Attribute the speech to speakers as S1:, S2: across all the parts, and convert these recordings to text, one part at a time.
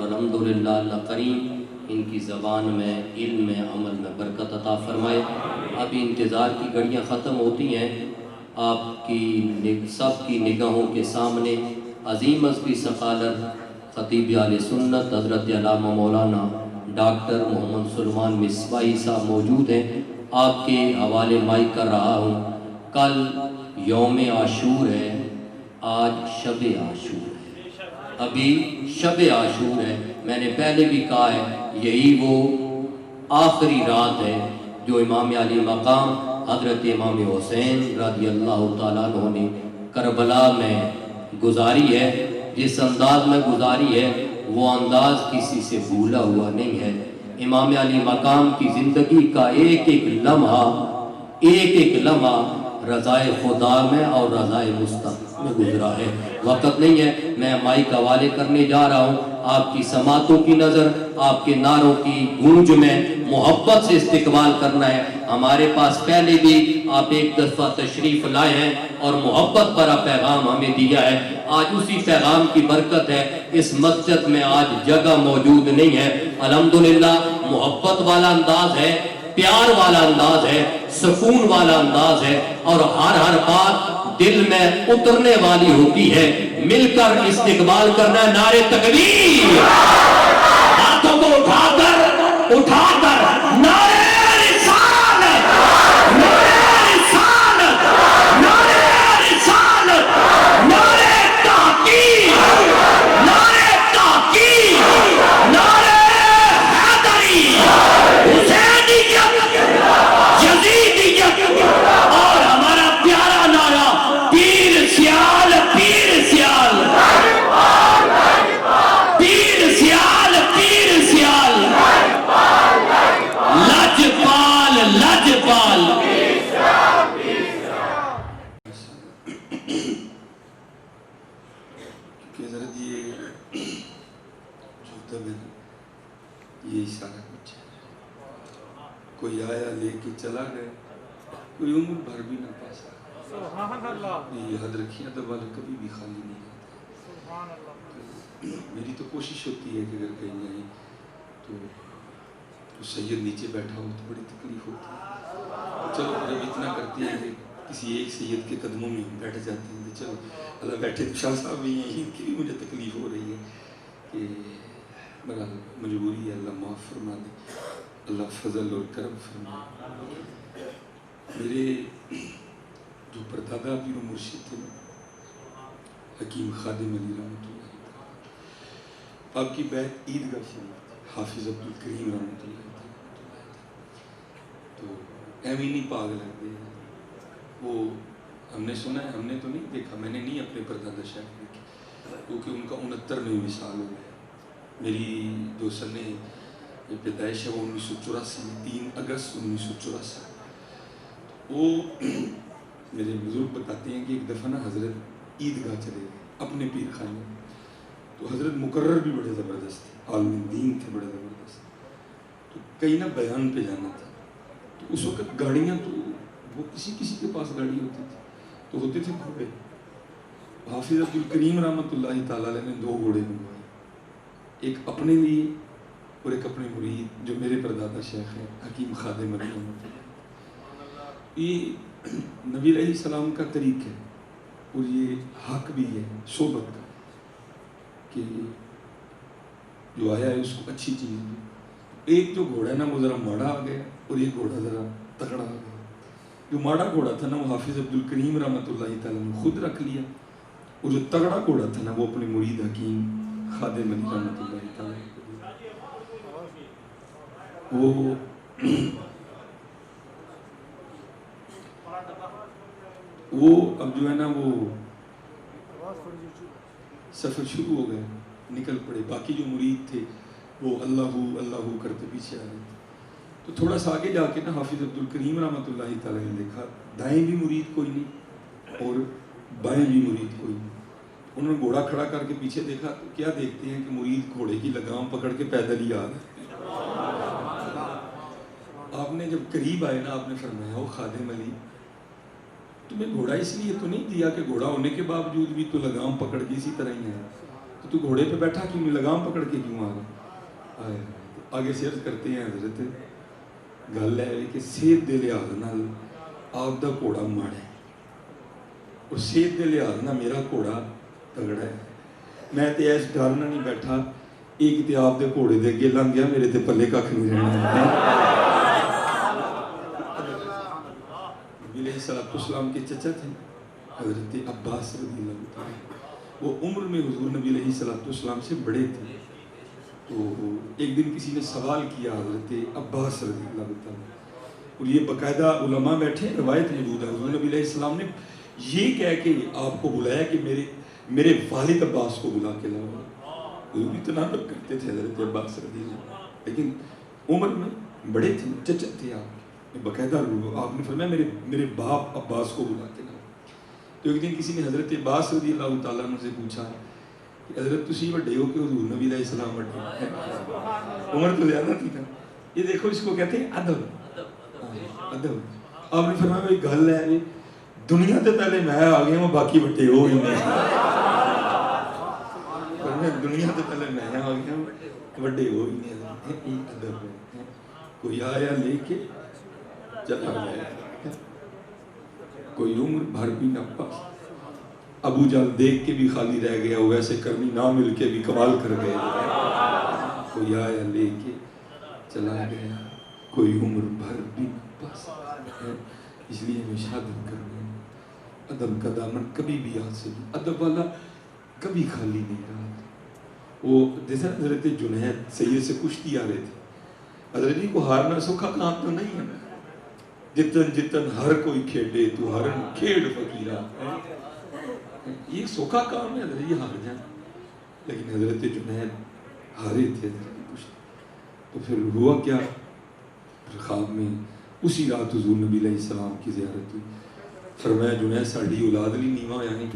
S1: الحمدللہ اللہ کریم ان کی زبان میں، علم میں، عمل میں برکت عطا فرمائے۔ ابھی انتظار کی گھڑیاں ختم ہوتی ہیں، آپ کی سب کی نگاہوں کے سامنے عظیم ازبی سقالر خطیب اہل سنت حضرت علامہ مولانا ڈاکٹر محمد سلمان مصباحی صاحب موجود ہیں۔ آپ کے حوالے مائک کر رہا ہوں۔ کل یوم عاشور ہے، آج شب عاشور ہے، ابھی شب عاشور ہے۔ میں نے پہلے بھی کہا ہے یہی وہ آخری رات ہے جو امام علی مقام حضرت امام حسین رضی اللہ تعالیٰ عنہ نے کربلا میں گزاری ہے۔ جس انداز میں گزاری ہے وہ انداز کسی سے بھولا ہوا نہیں ہے۔ امام علی مقام کی زندگی کا ایک ایک لمحہ رضائے خدا میں اور رضائے مصطفیٰ میں گزرا ہے۔ وقت نہیں ہے، میں مائک حوالے کرنے جا رہا ہوں۔ آپ کی سماعتوں کی نظر، آپ کے نعروں کی گونج میں محبت سے استقبال کرنا ہے۔ ہمارے پاس پہلے بھی آپ ایک دفعہ تشریف لائے ہیں اور محبت بھرا پیغام ہمیں دیا ہے۔ آج اسی پیغام کی برکت ہے اس مسجد میں آج جگہ موجود نہیں ہے۔ الحمدللہ محبت والا انداز ہے، پیار والا انداز ہے، سکون والا انداز ہے، اور ہر بات دل میں اترنے والی ہوتی ہے۔ مل کر استقبال کرنا ہے۔ نعرے تکبیر، ہاتھوں کو اٹھا کر نعرے رسالت، نعرے رسالت، نعرے رسالت، نعرے تحقیق، نعرے تحقیق، نعرے حیدری، حسینیت، یزیدیت، اور ہمارا پیارا نعرہ پیر سیال، پیر سیال، پیر سیال، پیر سیال، لجپال، لجپال۔
S2: کہ حضرت یہ جو یہ اشارہ کچھ ہے، کوئی آیا لے کے چلا گیا، کوئی عمر بھر بھی نہ پا سکا۔
S3: سبحان اللہ،
S2: یہ یاد رکھیے ادب والا کبھی بھی خالی نہیں ہوتا۔
S3: سبحان اللہ۔
S2: میری تو کوشش ہوتی ہے کہ اگر کہیں جائیں تو سید نیچے بیٹھا ہو تو بڑی تکلیف ہوتی ہے۔ چلو جب اتنا کرتے ہیں کہ کسی ایک سید کے قدموں میں بیٹھ جاتے ہیں، چلو اللہ بیٹھے تو شاہ صاحب بھی ہیں، ان کی بھی مجھے تکلیف ہو رہی ہے کہ بہرحال مجبوری ہے، اللہ معاف فرما دے، اللہ فضل اور کرم فرما دے۔ میرے جو پردادا پیر و مرشد تھے حکیم خادم علی رحمۃ اللہ، آپ کی بیعت عیدگاہ شریف حافظ عبدالکریم رحمۃ اللہ، تو ایمینی پاگ لگتے ہیں وہ۔ ہم نے سنا ہے، ہم نے تو نہیں دیکھا، میں نے نہیں اپنے پردادا شاہد دیکھی، کیونکہ ان کا 69ویں وصال ہو گیا۔ میری جو سن پیدائش ہے وہ 1984 میں، 3 اگست 1984۔ وہ میرے بزرگ بتاتے ہیں کہ ایک دفعہ نا حضرت عیدگاہ چلے گئے اپنے پیر خانے، تو حضرت مقرر بھی بڑے زبردست تھے، عالم دین تھے بڑے زبردست، تو کہیں نہ بیان پہ جانا تھا، تو اس وقت گاڑیاں تو وہ کسی کے پاس گاڑی ہوتی تھی، تو ہوتے تھے گھوڑے۔ حافظ عبدالکریم رحمۃ اللہ تعالیٰ علیہ نے 2 گھوڑے منگوائے، ایک اپنے لیے اور ایک اپنے مرید جو میرے پردادا شیخ ہیں حکیم خادم علی رحمۃ اللہ۔ یہ نبی علیہ السلام کا طریق ہے اور یہ حق بھی ہے صحبت کا، کہ جو آیا ہے اس کو اچھی چیز دی۔ ایک جو گھوڑا ہے نا وہ ذرا ماڑا آ گیا اور ایک گھوڑا ذرا تگڑا آ گیا۔ جو ماڑا گھوڑا تھا نا وہ حافظ عبدالکریم رحمۃ اللہ تعالیٰ نے خود رکھ لیا، اور جو تگڑا گھوڑا تھا نا وہ اپنے مرید حکیم خادم علی رحمۃ اللہ تعالیٰ وہ اب جو ہے نا وہ سفر شروع ہو گئے، نکل پڑے۔ باقی جو مرید تھے وہ اللہ اللہ کرتے پیچھے آ رہے تھے۔ تو تھوڑا سا آگے جا کے نا حافظ عبدالکریم رحمۃ اللہ تعالیٰ نے دیکھا دائیں بھی مرید کوئی نہیں اور بائیں بھی مرید کوئی نہیں۔ انہوں نے گھوڑا کھڑا کر کے پیچھے دیکھا تو کیا دیکھتے ہیں کہ مرید گھوڑے کی لگام پکڑ کے پیدل ہی آ رہے۔ آپ نے جب قریب آئے نا آپ نے فرمایا او خادم علی، تمہیں گھوڑا اس لیے تو نہیں دیا کہ گھوڑا ہونے کے باوجود بھی تو لگام پکڑ کے اسی طرح ہی ہے، تو تو گھوڑے پہ بیٹھا کیوں نہیں, لگام پکڑ کے کیوں آ رہا ہے. آگے سے عرض کرتے ہیں حضرت گل ہے کہ صحت دے لحاظ نال آپ دا گھوڑا ماڑا ہے اور صحت دے لحاظ نال میرا گھوڑا تگڑا ہے. میں تے اس ڈر نال نہیں بیٹھا, ایک تے آپ دے گھوڑے دے اگے لنگ گیا, میرے تے پلے کھ نہیں رہنا. نبی علیہ السلام کے چچا تھے حضرت عباس رضی اللہ عنہ, وہ عمر میں حضور نبی علیہ السلام سے بڑے تھے. تو ایک دن کسی نے سوال کیا حضرت عباس رضی اللہ عنہ, اور یہ باقاعدہ علماء بیٹھے, روایت موجود ہے, حضور نبی علیہ السلام نے یہ کہہ کے آپ کو بلایا کہ میرے والد عباس کو بلا کے لاؤ. حضور بھی تناظر کرتے تھے حضرت عباس رضی اللہ عنہ, لیکن عمر میں بڑے تھے, چچا تھے آپ. باقاعدہ آپ نے فرمایا میرے باپ عباس کو بلا کے لاؤ. تو ایک دن کسی نے حضرت عباس رضی اللہ تعالیٰ عنہ سے پوچھا کہ حضرت تسی بڑے ہو کہ حضور نبی علیہ السلام بڑے, عمر تو زیادہ تھی نا. یہ دیکھو اس کو کہتے ہیں ادب. ادب. آپ نے فرمایا بھائی گل ہے دنیا سے پہلے میں آ گیا ہوں, باقی بڑے ہو ہی نہیں. دنیا سے پہلے میں آ گیا ہوں, بڑے ہو ہی نہیں. ادب ہے. کوئی آیا لے کے چلا گیا, کوئی عمر بھر بھی نہ پاس. ابو جہل دیکھ کے بھی خالی رہ گیا, ویسے کرنی نہ مل کے بھی کمال کر گئے. کوئی آیا لے کے چلا گیا, کوئی عمر بھر بھی نہ پاس. اس لیے میں شہادت کر رہا ہوں, ادب کا دامن کبھی بھی ہاتھ سے نہیں, ادب والا کبھی خالی نہیں رہا. وہ جیسے حضرت جنید سید سے کشتی آ رہے تھے, حضرت جی کو ہارنا سوکھا کام تو نہیں ہے, جتن جتن ہر کوئی کھیڑے تو ہرن کھیڑ فقیرہ. یہ سوکھا کام ہے حضرت جی ہار جائیں, لیکن حضرت جنید ہارے تھے. تو پھر ہوا کیا, خواب میں اسی رات حضور نبی علیہ السلام کی زیارت ہوئی. فرمایا جنید ساڑھی اولاد لی نیواں ہویا نہیں,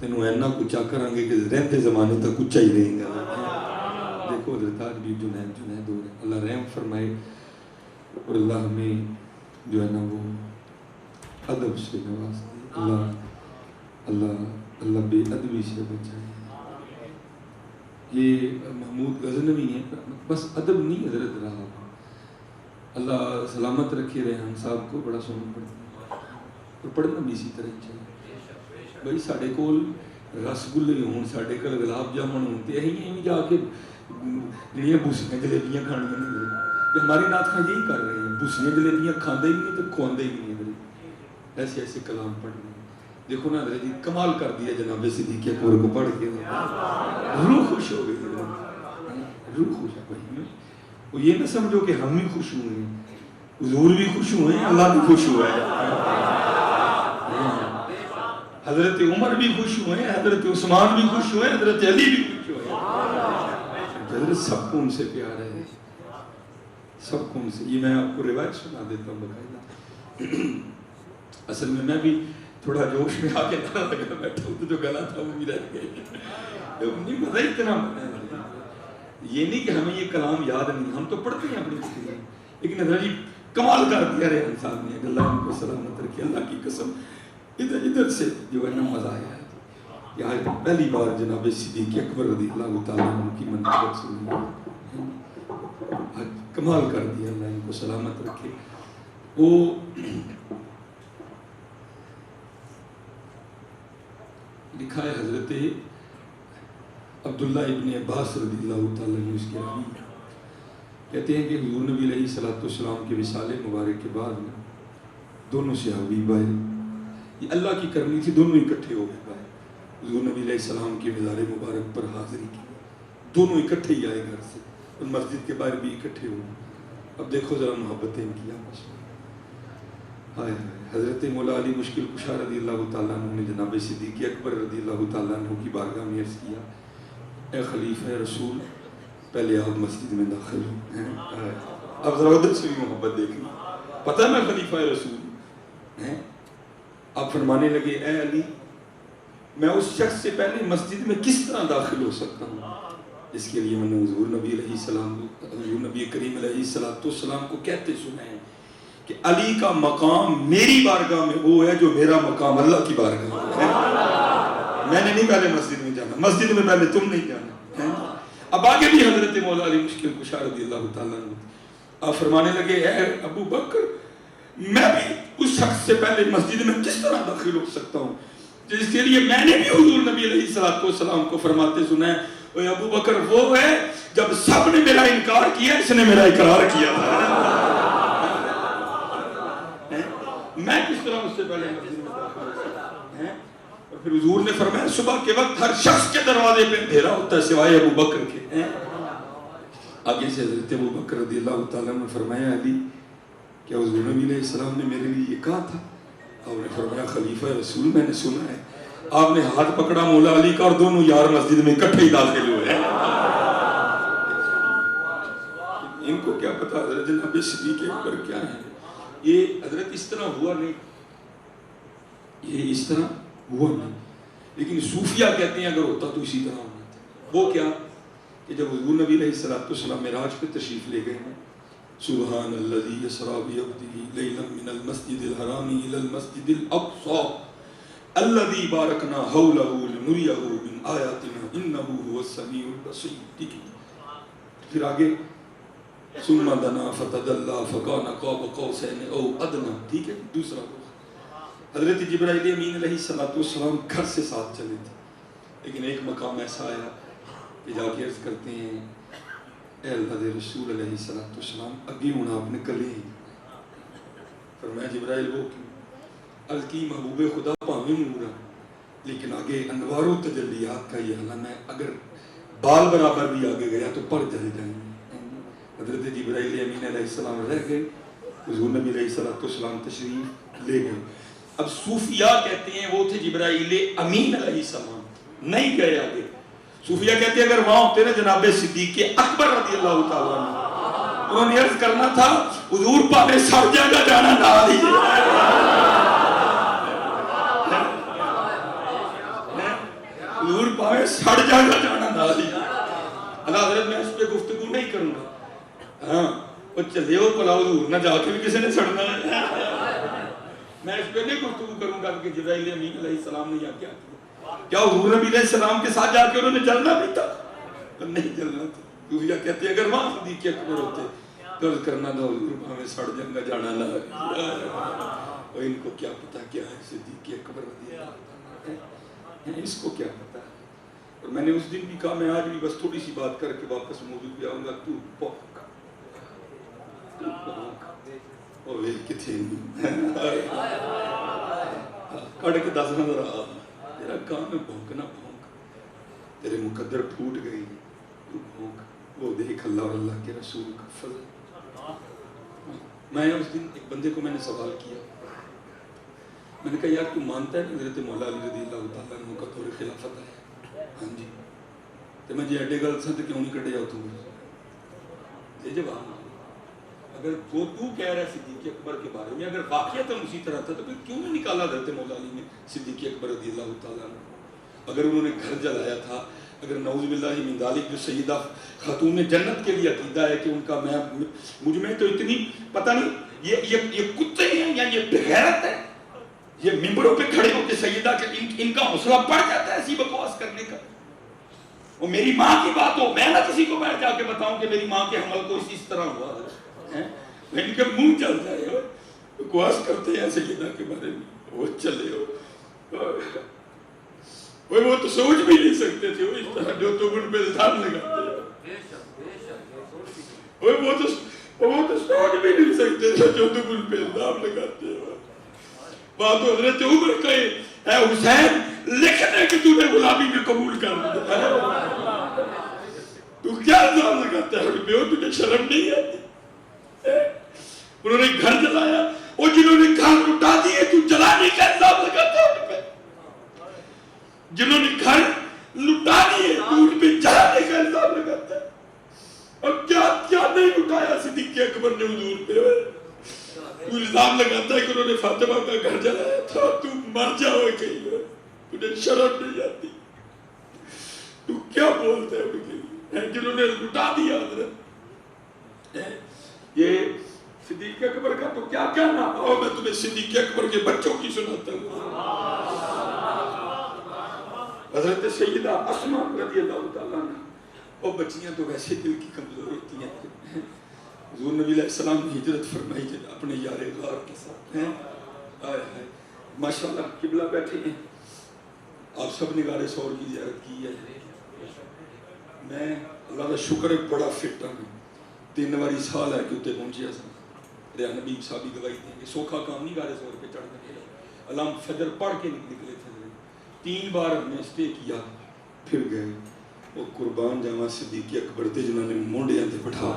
S2: تینوں اینا کچا کریں گے کہ رہتے زمانے تک کچا ہی رہیں گا. دیکھو حضرت آج بھی جنید ہو رہے ہیں. اللہ رحم فرمائے اور اللہ ہمیں جو ہے نا وہ ادب سے نواز دے. اللہ بے ادبی سے بچائے. یہ محمود غزنوی ہے, بس ادب نہیں حضرت رہا. اللہ سلامت رکھے ریحان صاحب کو, بڑا سونا پڑھتا اور پڑھنا بھی اسی طرح چاہیے. بھائی ساڑھے کول رس گلے ہون, ساڑھے کول گلاب جامن ہون, تے اہیں جا کے جڑیاں بوسیاں جلیبیاں کھانیاں نہیں. ہماری نات خواہ یہی کر رہے ہیں, بوسیاں جلیبیاں کھاندے ہی نہیں تو کھواندے ہی نہیں. ایسے ایسے کلام پڑھ رہے ہیں. دیکھو نا حضرت جی کمال کر دیا جناب صدیق اکبر کو پڑھ کے, روح خوش ہو گئی. روح خوش ہے بھائی. وہ یہ نہ سمجھو کہ ہم بھی خوش ہوئے ہیں, حضور بھی خوش ہوئے ہیں, اللہ بھی خوش ہوا ہے. حضرت عمر بھی خوش ہوئے ہیں, حضرت عثمان بھی خوش ہوئے ہیں, حضرت علی بھی خوش ہوئے ہیں. حضرت سب کو ان سے پیار ہے, سب کو ان سے. یہ میں آپ کو روایت سنا دیتا ہوں باقاعدہ. اصل میں بھی تھوڑا جوش میں آ کے نعرہ لگا بیٹھا ہوں, تو جو گلا تھا وہ بھی رہ گئے. نہیں مزہ اتنا بنا. یہ نہیں کہ ہمیں یہ کلام یاد نہیں, ہم تو پڑھتے ہیں اپنی زندگی, لیکن حضرت جی کمال کر دیا رہے انسان نے. اللہ ان کو سلامت رکھے, اللہ کی قسم. ادھر سے جو ہے نا مزہ آیا ہے. یہاں پہلی بار جناب صدیق اکبر رضی اللہ تعالیٰ عنہ کی منقبت سنی, کمال کر دیا. اللہ ان کو سلامت رکھے. وہ لکھا ہے حضرت عبداللہ ابن عباس رضی اللہ تعالیٰ عنہ اس کے راوی کہتے ہیں کہ حضور نبی علیہ السلام کے وصال مبارک کے بعد دونوں صحابی بھائی, یہ اللہ کی کرنی تھی, دونوں اکٹھے ہو گئے بھائی. حضور نبی علیہ السلام کے مزار مبارک پر حاضری کی, دونوں اکٹھے ہی آئے گھر سے, اور مسجد کے باہر بھی اکٹھے ہوئے. اب دیکھو ذرا محبتیں کی آپس میں. حضرت مولا علی مشکل کشا رضی اللہ تعالیٰ عنہ نے جناب صدیق اکبر رضی اللہ تعالیٰ عنہ کی بارگاہ میں عرض کیا, اے خلیفہ رسول پہلے آپ مسجد میں داخل ہوں. اب ذرا ادھر سے بھی محبت دیکھیں, پتہ میں خلیفہ رسول ہیں. آپ فرمانے لگے اے علی میں اس شخص سے پہلے مسجد میں کس طرح داخل ہو سکتا ہوں. اس کے لیے میں نے حضور نبی علیہ السلام, حضور نبی کریم علیہ السلام کو کہتے سنا ہے کہ علی کا مقام میری بارگاہ میں وہ ہے جو میرا مقام اللہ کی بارگاہ میں ہے. میں نے نہیں پہلے مسجد میں جانا, جانا, مسجد میں پہلے تم نہیں جانا. اب آگے بھی حضرت مولا علی مشکل کشا رضی اللہ تعالیٰ عنہ آپ فرمانے لگے, اے ابو بکر میں بھی اس شخص سے پہلے مسجد میں کس طرح داخل ہو سکتا ہوں جس کے لیے میں نے بھی حضور نبی علیہ السلام کو فرماتے سنا ہے, اے ابو بکر وہ ہے جب سب نے میرا انکار کیا اس نے میرا اقرار کیا تھا. میں کس طرح اس سے پہلے مسجد میں داخل ہو سکتا ہوں. اور پھر حضور نے فرمایا صبح کے وقت ہر شخص کے دروازے پہ اندھیرا ہوتا ہے سوائے ابو بکر کے. آگے سے حضرت ابو بکر رضی اللہ تعالیٰ نے فرمایا, علی کیا حضور نبی علیہ السلام نے میرے لیے یہ کہا تھا؟ آپ نے فرمایا خلیفہ رسول میں نے سنا ہے. آپ نے ہاتھ پکڑا مولا علی کا اور دونوں یار مسجد میں اکٹھے ہی داخل ہوئے ہیں. ان کو کیا پتا حضرت جناب صدیق اکبر کیا ہے. یہ حضرت اس طرح ہوا نہیں, یہ اس طرح ہوا نہیں, لیکن صوفیہ کہتے ہیں اگر ہوتا تو اسی طرح ہونا تھا. وہ کیا کہ جب حضور نبی علیہ السلام معراج پہ تشریف لے گئے ہیں, سبحان الذی اسری بعبدہ لیلا من المسجد الحرام الی المسجد الاقصی الذی بارکنا حولہ لنریہ من آیاتنا انہ هو السمیع البصیر. ٹھیک ہے, پھر آگے ثم دنا فتدلی فکان قاب قوسین او ادنی. ٹھیک ہے, دوسرا حضرت جبرائیل امین علیہ السلام گھر سے ساتھ چلے تھے, لیکن ایک مقام ایسا آیا کہ جا کے عرض کرتے ہیں اے اللہ دے رسول علیہ السلام اگے ہونا آپ نے کلے ہی. فرمایا جبرائیل وہ کیوں؟ عرض کی محبوب خدا پاویں نورا لیکن آگے انوار و تجلیات کا یہ عالم ہے, اگر بال برابر بھی آگے گیا تو پر جل جائیں گے. حضرت جبرائیل امین علیہ السلام رہ گئے, حضور نبی علیہ السلام تشریف لے گئے. اب صوفیاء کہتے ہیں وہ تھے جبرائیل امین علیہ السلام, نہیں گئے آگے. صوفیاء کہتے ہیں اگر وہاں ہوتے نا جناب صدیق اکبر رضی اللہ تعالیٰ عنہ, انہوں نے عرض کرنا تھا حضور پاوے سڑ جگہ جانا نہ دیجئے. حضور پاوے سڑ جگہ جانا نہ دیجئے. اللہ حضرت میں اس پہ گفتگو نہیں کروں گا. ہاں وہ چلے ہو پلا حضور نہ جا کے بھی کسی نے سڑنا ہے. میں اس پہ نہیں گفتگو کروں گا کہ جبرائیل امین علیہ السلام نے کیا کیا. کیا حضور نبی علیہ السلام کے ساتھ جا کے انہوں نے جلنا بھی تھا؟ نہیں جلنا تھا. صوفیاء کہتے ہیں اگر وہاں صدیق اکبر ہوتے تو عرض کرنا تھا حضور ہمیں سڑ جنگا جانا نہ. اور ان کو کیا پتا کیا ہے صدیق اکبر رضی اللہ عنہ, اس کو کیا پتا ہے. اور میں نے اس دن بھی کہا, میں آج بھی بس تھوڑی سی بات کر کے واپس موضوع پہ آؤں گا. تو پوک اوے کتھے کڑ کے دس نظر آ, تیرا کام ہے بھونکنا بھونک, تیرے مقدر پھوٹ گئی تو بھونک. وہ دیکھ اللہ اور اللہ کے رسول کا فضل. میں اس دن ایک بندے کو میں نے سوال کیا, میں نے کہا یار تو مانتا ہے نا حضرت مولا علی رضی اللہ تعالیٰ عنہ کا دور خلافت ہے؟ ہاں جی. تو میں جی ایڈے گل سن تو کیوں نہیں کٹے جاؤ تم یہ جواب. اگر جو تو کہہ رہا ہے صدیق اکبر کے بارے میں اگر واقعتاً اسی طرح تھا تو پھر کیوں نہیں نکالا حضرت مولا علی نے صدیق اکبر رضی اللہ تعالیٰ عنہ؟ اگر انہوں نے گھر جلایا تھا, اگر نعوذ باللہ من ذالک جو سیدہ خاتون جنت کے لیے عقیدہ ہے کہ ان کا میں مجھ میں تو اتنی پتہ نہیں یہ کتے ہیں یا یہ بغیرت ہے, یہ ممبروں پہ کھڑے ہو کے سیدہ کہ ان کا حوصلہ بڑھ جاتا ہے ایسی بکواس کرنے کا. وہ میری ماں کی بات ہو, میں نہ کسی کو بیٹھ جا کے بتاؤں کہ میری ماں کے حمل کو اس طرح ہوا ہے, ان کے منہ چل جائے بکواس کرتے ہیں سیدہ کے بارے میں. وہ چلے ہو وہ تو سوچ بھی نہیں سکتے تھے اس طرح جو تم ان پہ الزام لگاتے ہو. وہ تو سوچ بھی نہیں سکتے تھے جو تم ان پہ الزام لگاتے ہو. وہاں تو حضرت عمر کہے اے حسین لکھ دے کہ تو نے غلامی میں قبول کر لیا. تو کیا الزام لگاتا ہے ان پہ؟ تجھے شرم نہیں آتی؟ انہوں نے گھر جلایا, اور جنہوں نے گھر لٹا دیے تو جلانے کا الزام لگاتا ہے ان پہ. جنہوں نے گھر لٹا دیے تو ان پہ جلانے کا الزام لگاتا ہے. اور کیا نہیں لٹایا صدیق اکبر نے حضور پہ؟ تو الزام لگاتا ہے کہ انہوں نے فاطمہ کا گھر جلایا تھا. تو مر جاؤ کہیں, تجھے شرم نہیں آتی؟ تو کیا بولتا ہے ان کے لیے جنہوں نے لٹا دیا حضرت. یہ صدیق اکبر کا تو کیا کہنا. اور میں تمہیں صدیق اکبر کے بچوں کی سناتا ہوں. حضرت سیدہ اسما رضی اللہ تعالیٰ عنہ، وہ بچیاں تو ویسے دل کی کمزور ہوتی ہیں، حضور نبی علیہ السلام نے ہجرت فرمائی جب اپنے یار غار کے ساتھ ہیں، آئے ہائے ماشاءاللہ قبلہ بیٹھے ہیں، آپ سب نے غار ثور کی زیارت کی ہے، میں اللہ کا شکر ہے بڑا فٹ ہوں، 3 واری سال ہے کہ اتنے پہنچیا سا، ریا نبی صاحبی گواہی دیں گے، سوکھا کام نہیں غار ثور پہ چڑھنے کے، علام فجر پڑھ کے نکلے تھے، 3 بار ہم نے اسٹے کیا، پھر گئے، وہ قربان جاواں صدیق اکبر تھے جنہوں نے مونڈیاں تے بٹھا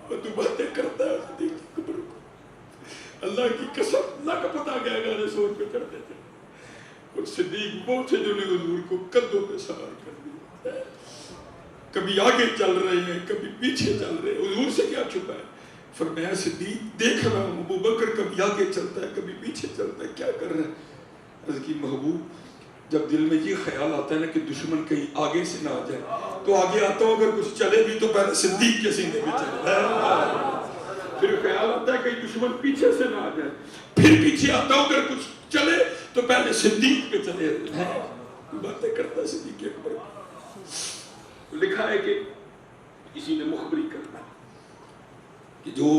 S2: کے تو باتیں کرتا ہے صدیق اکبر کو، اللہ کی قسم اللہ کا پتہ گیا غار ثور پہ چڑھتے تھے، اور صدیق وہ تھے جنہوں نے حضور کو کندھوں پہ سوار کر دیا، کبھی آگے چل رہے ہیں کبھی پیچھے چل رہے ہیں، حضور سے کیا چھپا ہے؟ فرمایا صدیق دیکھ رہا ہوں ابو بکر کبھی آگے چلتا ہے کبھی پیچھے چلتا ہے، کیا کر رہا ہے؟ عرض کی محبوب جب دل میں یہ خیال آتا ہے نا کہ دشمن کہیں آگے سے نہ آ جائے تو آگے آتا ہوں، اگر کچھ چلے بھی تو پہلے صدیق کے سینے پہ چلے، پھر خیال آتا ہے کہ دشمن پیچھے سے نہ آ جائے، پھر پیچھے آتا ہوں اگر کچھ چلے تو پہلے صدیق پہ چلے، باتیں کرتا ہے صدیق اکبر۔ لکھا ہے کہ کسی نے مخبری کرنا کہ جو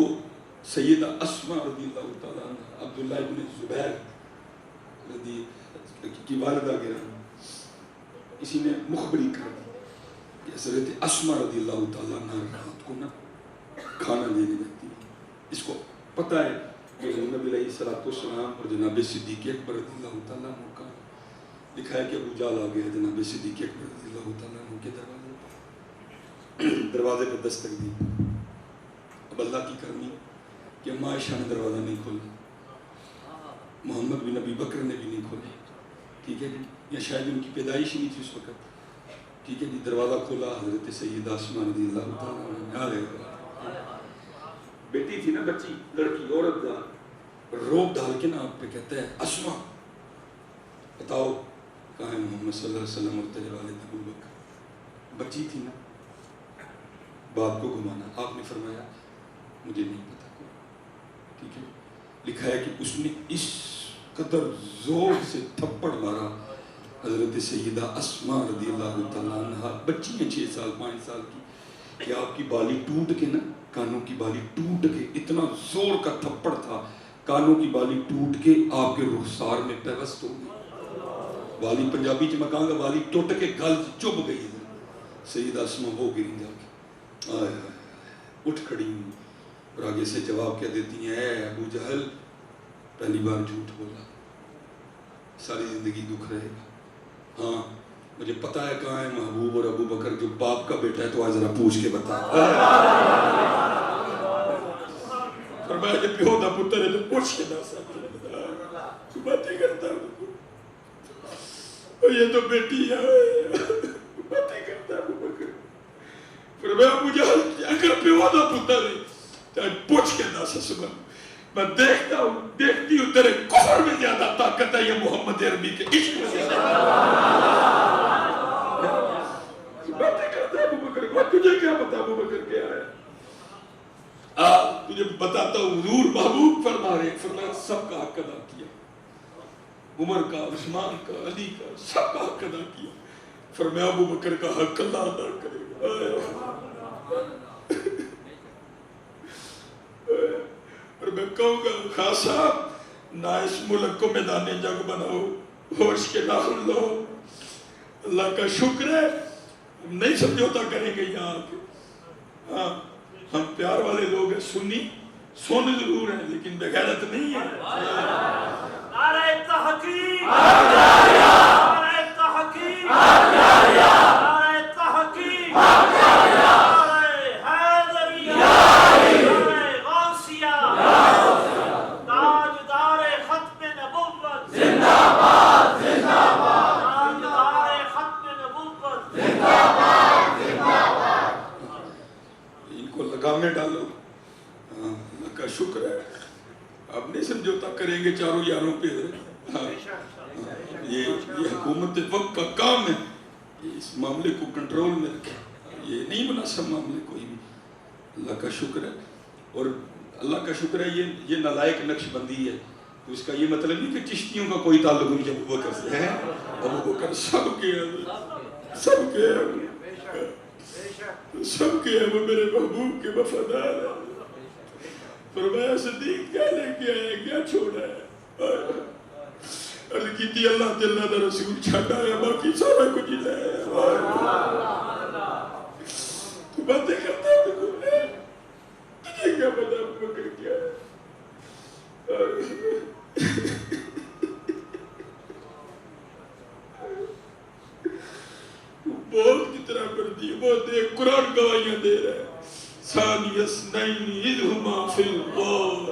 S2: سیدہ اسما رضی اللہ تعالیٰ عنہ عبداللہ ابن زبیر رضی کی والدہ گرامی، کسی نے مخبری کر دی کہ حضرت اسما رضی اللہ تعالیٰ عنہ رات کو نا کھانا دینے جاتی ہے، اس کو پتہ ہے کہ نبی علیہ السلام اور جناب صدیق اکبر رضی اللہ تعالیٰ عنہ کا لکھا ہے کہ ابو جہل آ گیا جناب صدیق اکبر رضی اللہ تعالیٰ عنہ کے دروازے پہ دستک دی، اب اللہ کی کرنی کہ اماں عائشہ نے دروازہ نہیں کھولا، محمد بن ابی بکر نے بھی نہیں کھولا، ٹھیک ہے جی، یا شاید ان کی پیدائش ہی نہیں تھی اس وقت، ٹھیک ہے جی، دروازہ کھولا حضرت سیدہ اسما رضی اللہ تعالیٰ عنہ، بیٹی تھی نا بچی، لڑکی عورت کا روب ڈال کے نا آپ پہ کہتا ہے اسما بتاؤ کہاں ہے محمد صلی اللہ علیہ وسلم اور تیرے والد ابو بکر، بچی تھی نا، باپ کو گھمانا، آپ نے فرمایا مجھے نہیں پتا کوئی، ٹھیک ہے، لکھا ہے کہ اس نے اس قدر زور سے تھپڑ مارا حضرت سیدہ اسما رضی اللہ تعالیٰ عنہ، بچی ہیں 6 سال 5 سال کی، کہ آپ کی بالی ٹوٹ کے نا، کانوں کی بالی ٹوٹ کے، اتنا زور کا تھپڑ تھا، کانوں کی بالی ٹوٹ کے آپ کے رخسار میں پیوست ہو گئی، بالی پنجابی میں کہاں گا بالی ٹوٹ کے گل چب گئی ہے، سیدہ اسما ہو گئی جا کے، آئے اٹھ کھڑی ہوں اور آگے سے جواب کیا دیتی ہیں، اے ابو جہل پہلی بار جھوٹ بولا، ساری زندگی دکھ رہے گا، ہاں مجھے پتا ہے کہاں ہے محبوب اور ابو بکر، جو باپ کا بیٹا ہے تو آج ذرا پوچھ کے بتا، فرمایا کہ پیو دا پتر ہے تو پوچھ کے نہ سکتا، تو باتیں کرتا ہوں، یہ تو بیٹی ہے، باتیں کرتا ہے ابو بکر، فرمایا ابو جہل اگر پیو دا پتر ہے تو آج پوچھ کے نہ سکتا، میں دیکھتا ہوں دیکھتی ہوں تیرے کفر میں زیادہ طاقت ہے یا محمد عربی کے عشق میں زیادہ باتیں کرتا ہے ابو بکر، تجھے کیا پتا ابو بکر کیا ہے، تجھے بتاتا ہوں حضور محبوب فرما رہے، فرمایا سب کا حق ادا کیا، عمر کا، عثمان کا، علی کا، سب کا حق ادا کیا، فرمایا ابو بکر کا حق اللہ ادا کرے گا، اور میں کہوں گا خان صاحب نہ اس ملک کو میدان جنگ بناؤ، ہوش کے ناخن لو، اللہ کا شکر ہے ہم نہیں سمجھوتا کریں گے یہاں کے، ہاں ہم پیار والے لوگ ہیں، سنی سن ضرور ہیں لیکن بے غیرت نہیں ہے،
S3: نعرہ تحقیق، نعرہ تحقیق، نعرہ تحقیق، نعرہ حیدریہ، نعرہ غوثیہ، تاجدار ختم نبوت زندہ باد، زندہ باد، تاجدار ختم نبوت زندہ باد، زندہ باد،
S2: ان کو لگامیں ڈالو، اللہ کا شکر ہے اب نہیں سمجھوتا کریں گے چاروں یاروں پہ، یہ حکومت وقت کا کام ہے، اس معاملے کو کنٹرول میں رکھے، یہ نہیں مناسب معاملے کوئی بھی، اللہ کا شکر ہے، اور اللہ کا شکر ہے یہ نالائق نقش بندی ہے، تو اس کا یہ مطلب نہیں کہ چشتیوں کا کوئی تعلق نہیں ابو بکر سے ہے، ابو بکر سب کے ہیں، وہ میرے محبوب کے وفادار ہیں۔ فرمایا صدیق کیا لے کے آیا، کیا چھوڑا ہے؟ عرض کی تھی اللہ تعالیٰ دا رسول چھاڑا ہے، باقی سارا کچھ ہی لے تو باتیں کرتا ہے تجھے کیا پتا ابو بکر کیا ہے؟ بہت کی طرح پڑھتی ہے، بہت دیکھ قرآن گواہیاں دے رہا ہے۔ ثانی اثنین اذ ہما فی الغار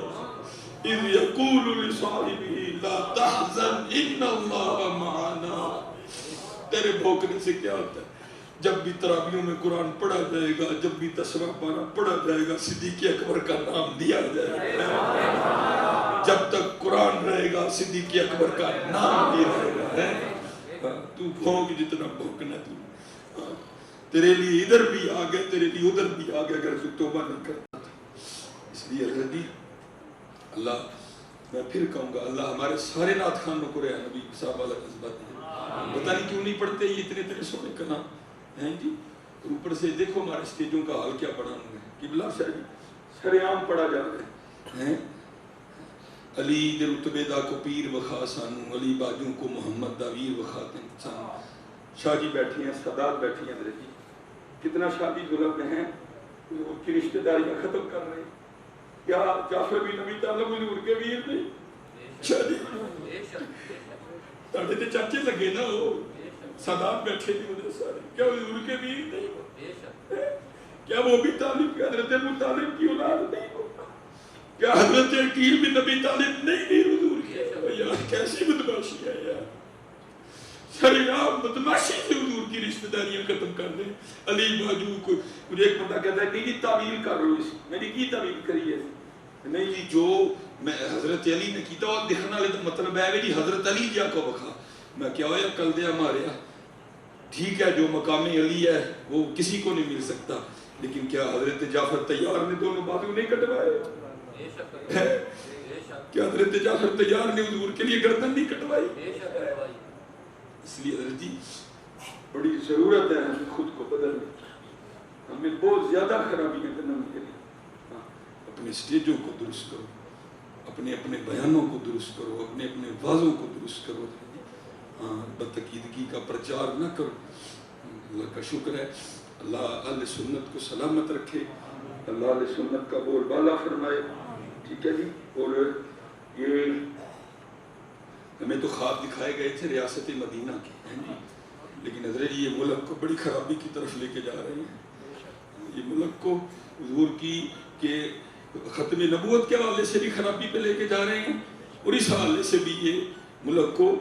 S2: اذ یقول لصاحبہ لا تحزن ان اللہ معنا۔ تیرے بھوکنے سے کیا ہوتا ہے؟ جب بھی تراویحوں میں قرآن پڑھا جائے گا، جب بھی تسبیح پارہ پڑھا جائے گا، صدیق اکبر کا نام دیا جائے گا۔ جب تک قرآن رہے گا صدیق اکبر کا نام بھی رہے گا۔ تو بھونک جتنا بھونکنا تو تیرے لیے ادھر بھی آگے، تیرے لیے ادھر بھی آگے، اگر تو توبہ نہیں کرتا تھا۔ اس لیے اللہ میں پھر کہوں گا، اللہ ہمارے سارے نعت خانوں کو رہا نبی صاحب والا جذبہ دے۔ پتہ نہیں کیوں نہیں پڑھتے یہ اتنے سونے کا نام ہیں جی، اور اوپر سے دیکھو ہمارے اسٹیجوں کا حال کیا بنا ہوا ہے، قبلہ شاہی سرعام پڑھا جا رہا ہے۔ علی دے رتبے دا کو پیر وخا سانو، علی باجوں کو محمد دا ویر وخا سانو۔ شاہ جی بیٹھی ہیں، سادات بیٹھی ہیں، میرے جی کتنا شادی ظلم میں ہیں، ان کی رشتہ داریاں ختم کر رہے ہیں۔ کیا جعفر بن ابی طالب حضور کے ویر نہیں؟ شادی تاڑے تے چاچے لگے نا، وہ سادات بیٹھے تھے ادھر سارے، کیا حضور کے ویر نہیں؟ کیا وہ ابی طالب کے حضرت ابو طالب کی اولاد نہیں ہو؟ کیا حضرت عقیل بن ابی طالب نہیں حضور کے؟ یار کیسی بدماشی ہے یار، سرعام بدماشی سے حضور کی رشتہ داریاں ختم کر دیں۔ علی باجو کو مجھے ایک بندہ کہتا ہے نہیں تعویل کر رہو اس میں نے کی تعویل کری ہے؟ نہیں جی جو میں حضرت علی نے کیتا اور دکھنا لے تو مطلب ہے جی حضرت علی جا کو بکھا۔ میں کیا ہویا کل دیا ماریا، ٹھیک ہے جو مقام علی ہے وہ کسی کو نہیں مل سکتا، لیکن کیا حضرت جعفر طیار نے دونوں بازو نہیں کٹوائے؟ کیا حضرت جعفر طیار نے حضور کے لیے گردن نہیں کٹوائی؟ اس لیے حضرت جی بڑی ضرورت ہے ہمیں خود کو بدلنے کی، ہمیں بہت زیادہ خرابیاں کرنا کے لیے اپنے سٹیجوں کو درست کرو، اپنے اپنے بیانوں کو درست کرو، اپنے اپنے وعظوں کو درست کرو، بدعقیدگی کا پرچار نہ کرو۔ اللہ کا شکر ہے، اللہ اہل سنت کو سلامت رکھے، اللہ اہل سنت کا بول بالا فرمائے، ٹھیک ہے جی۔ اور یہ ہمیں تو خواب دکھائے گئے تھے ریاست مدینہ کے، لیکن حضرت یہ ملک کو بڑی خرابی کی طرف لے کے جا رہے ہیں۔ یہ ملک کو حضور کی کہ ختم نبوت کے حوالے سے بھی خرابی پہ لے کے جا رہے ہیں، اور اس حوالے سے بھی یہ ملک کو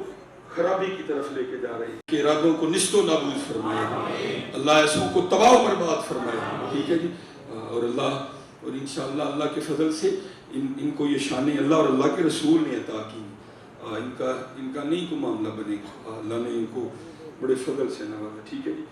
S2: خرابی کی طرف لے کے جا رہے ہیں کہ ارادوں کو نست و نابود فرمائے، اللہ ایسوں کو تباہ و برباد فرمائے، ٹھیک ہے جی۔ اور اللہ اور انشاءاللہ اللہ کے فضل سے ان کو یہ شان اللہ اور اللہ کے رسول نے عطا کی، ان کا نہیں کوئی معاملہ بنے گا، اللہ نے ان کو بڑے فضل سے نوازا، ٹھیک ہے جی۔